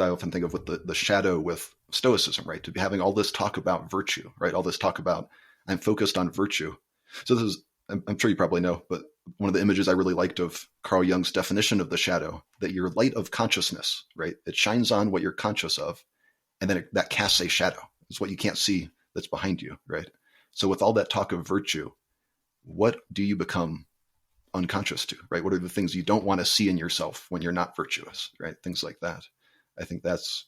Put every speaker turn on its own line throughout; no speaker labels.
I often think of with the shadow with Stoicism, right? To be having all this talk about virtue, right? All this talk about I'm focused on virtue. So this is, I'm sure you probably know, but one of the images I really liked of Carl Jung's definition of the shadow, that you're light of consciousness, right? It shines on what you're conscious of, and then that casts a shadow. It's what you can't see that's behind you, right? So with all that talk of virtue, what do you become unconscious to, right? What are the things you don't want to see in yourself when you're not virtuous, right? Things like that. I think that's,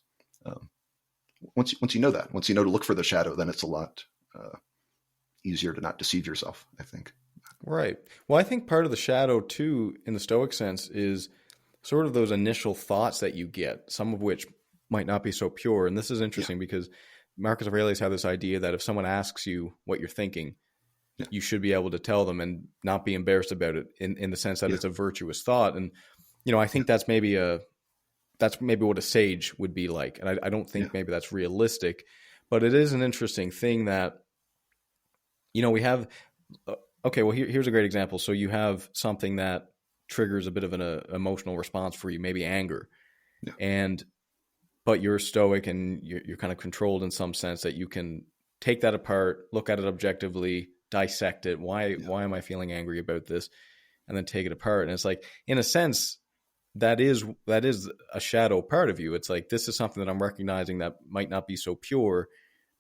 once you know that, once you know to look for the shadow, then it's a lot easier to not deceive yourself, I think.
Right. Well, I think part of the shadow too, in the Stoic sense, is sort of those initial thoughts that you get, some of which might not be so pure. And this is interesting because Marcus Aurelius had this idea that if someone asks you what you're thinking, you should be able to tell them and not be embarrassed about it in the sense that it's a virtuous thought. And, I think that's maybe what a sage would be like. And I don't think maybe that's realistic, but it is an interesting thing that, we have, okay, well, here's a great example. So you have something that triggers a bit of an emotional response for you, maybe anger. Yeah. But you're stoic and you're kind of controlled in some sense that you can take that apart, look at it objectively, dissect it. Why am I feeling angry about this? And then take it apart. And it's like, in a sense, that is a shadow part of you. It's like, this is something that I'm recognizing that might not be so pure.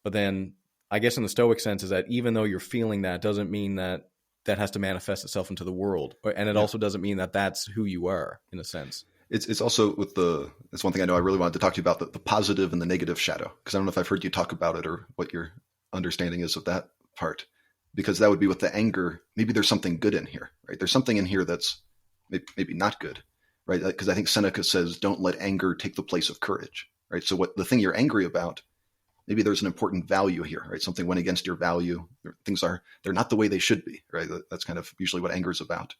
But then I guess in the Stoic sense is that even though you're feeling that doesn't mean that has to manifest itself into the world. And it also doesn't mean that that's who you are in a sense.
It's also it's one thing I know I really wanted to talk to you about, the positive and the negative shadow. Because I don't know if I've heard you talk about it or what your understanding is of that part. Because that would be with the anger, maybe there's something good in here, right? There's something in here that's maybe not good, right? Because I think Seneca says, don't let anger take the place of courage, right? So what the thing you're angry about, maybe there's an important value here, right? Something went against your value. They're not the way they should be, right? That's kind of usually what anger is about.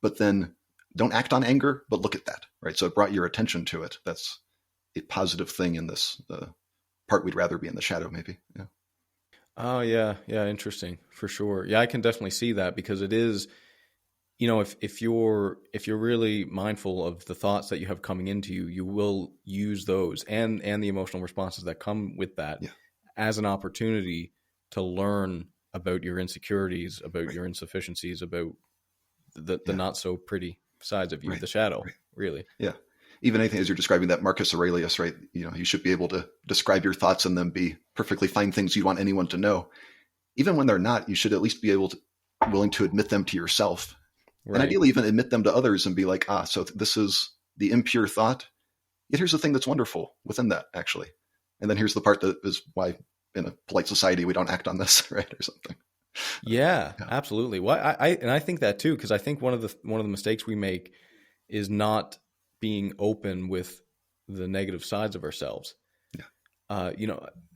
But then don't act on anger, but look at that, right? So it brought your attention to it. That's a positive thing in this part we'd rather be in the shadow, maybe. Yeah.
Oh, yeah. Yeah. Interesting. For sure. Yeah. I can definitely see that because it is, if you're really mindful of the thoughts that you have coming into you, you will use those and the emotional responses that come with that as an opportunity to learn about your insecurities, about your insufficiencies, about the not so pretty sides of you, the shadow, really. Yeah.
Even anything as you're describing that Marcus Aurelius, right? You should be able to describe your thoughts and them be perfectly fine things you want anyone to know. Even when they're not, you should at least be willing to admit them to yourself. Right. And ideally even admit them to others and be like, so this is the impure thought. Yet here's the thing that's wonderful within that, actually. And then here's the part that is why in a polite society we don't act on this, right? Or something.
Yeah. Absolutely. Well, I think that too, because I think one of the mistakes we make is not being open with the negative sides of ourselves. Yeah.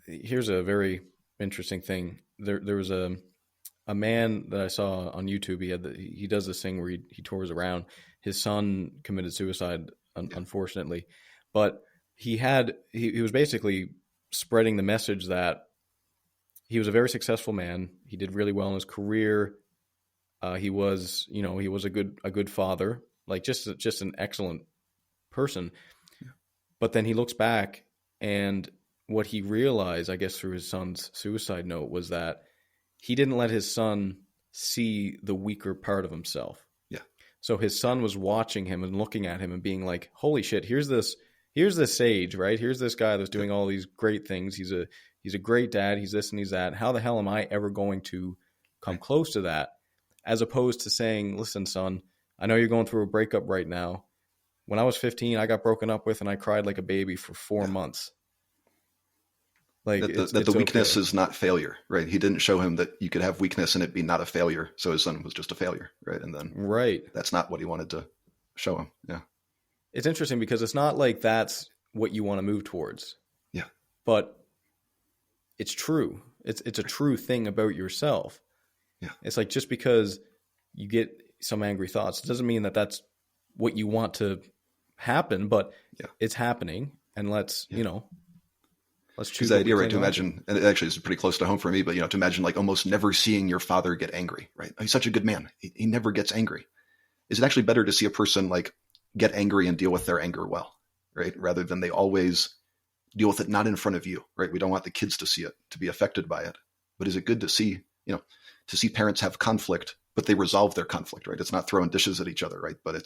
Here's a very interesting thing. There was a man that I saw on YouTube. He does this thing where he tours around. His son committed suicide, unfortunately, but he was basically spreading the message that he was a very successful man. He did really well in his career. He was a good father, like just an excellent person. Yeah. But then he looks back, and what he realized, I guess, through his son's suicide note was that he didn't let his son see the weaker part of himself. Yeah. So his son was watching him and looking at him and being like, holy shit, here's this sage, right? Here's this guy that's doing all these great things. He's a great dad. He's this and he's that. How the hell am I ever going to come close to that? As opposed to saying, listen, son, I know you're going through a breakup right now. When I was 15, I got broken up with and I cried like a baby for 4 months. Like
that the weakness is not failure, right? He didn't show him that you could have weakness and it be not a failure. So his son was just a failure, right? And then that's not what he wanted to show him. Yeah.
It's interesting because it's not like that's what you want to move towards.
Yeah.
But it's true. It's a true thing about yourself.
Yeah.
It's like just because you get some angry thoughts, it doesn't mean that that's what you want to happen, but it's happening, and let's choose
the idea, right? To imagine, and it actually is pretty close to home for me, but to imagine like almost never seeing your father get angry, right? He's such a good man. He never gets angry. Is it actually better to see a person like get angry and deal with their anger well, right? Rather than they always deal with it not in front of you, right? We don't want the kids to see it, to be affected by it. But is it good to see, to see parents have conflict, but they resolve their conflict, right? It's not throwing dishes at each other, right? But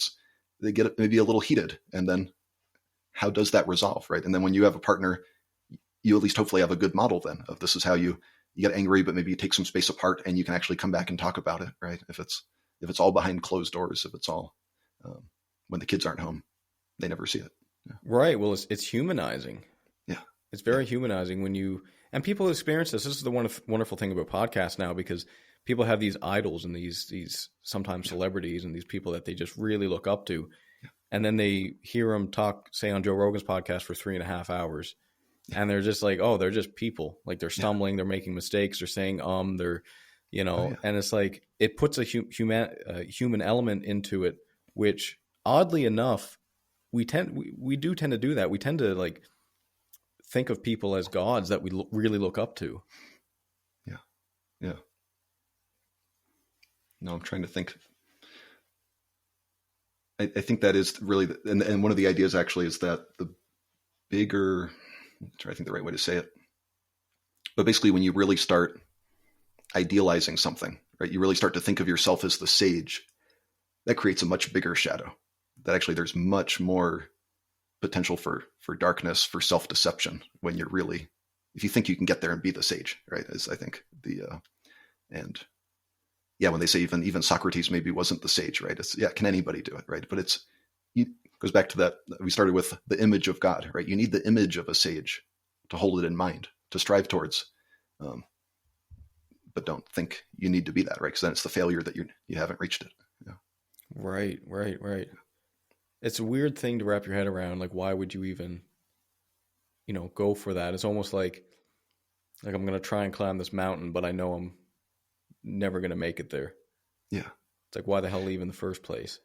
they get maybe a little heated, and then how does that resolve, right? And then when you have a partner, you at least hopefully have a good model then of this is how you get angry, but maybe you take some space apart and you can actually come back and talk about it, right? If it's all behind closed doors, if it's all when the kids aren't home, they never see it. Yeah.
Right. Well, it's humanizing.
Yeah.
It's very humanizing and people experience this. This is the wonderful thing about podcasts now, because people have these idols and these sometimes celebrities and these people that they just really look up to. Yeah. And then they hear them talk, say on Joe Rogan's podcast for 3.5 hours. Yeah. And they're just like, oh, they're just people. Like they're stumbling, they're making mistakes, they're saying, they're, and it's like, it puts a human element into it, which oddly enough, we do tend to do that. We tend to like think of people as gods that we really look up to.
Yeah. Yeah. No, I'm trying to think. I think that is really, and one of the ideas actually is that the bigger, I'm trying to think the right way to say it, but basically when you really start idealizing something, right, you really start to think of yourself as the sage, that creates a much bigger shadow. That actually there's much more potential for darkness, for self-deception when you're really, if you think you can get there and be the sage, right? Is I think and yeah, when they say even Socrates maybe wasn't the sage, right? Can anybody do it, right? But it goes back to that, we started with the image of God, right? You need the image of a sage to hold it in mind, to strive towards, but don't think you need to be that, right? Because then it's the failure that you haven't reached it. Yeah.
Right. It's a weird thing to wrap your head around. Like, why would you even, go for that? It's almost like I'm going to try and climb this mountain, but I know I'm never going to make it there.
Yeah.
It's like, why the hell leave in the first place?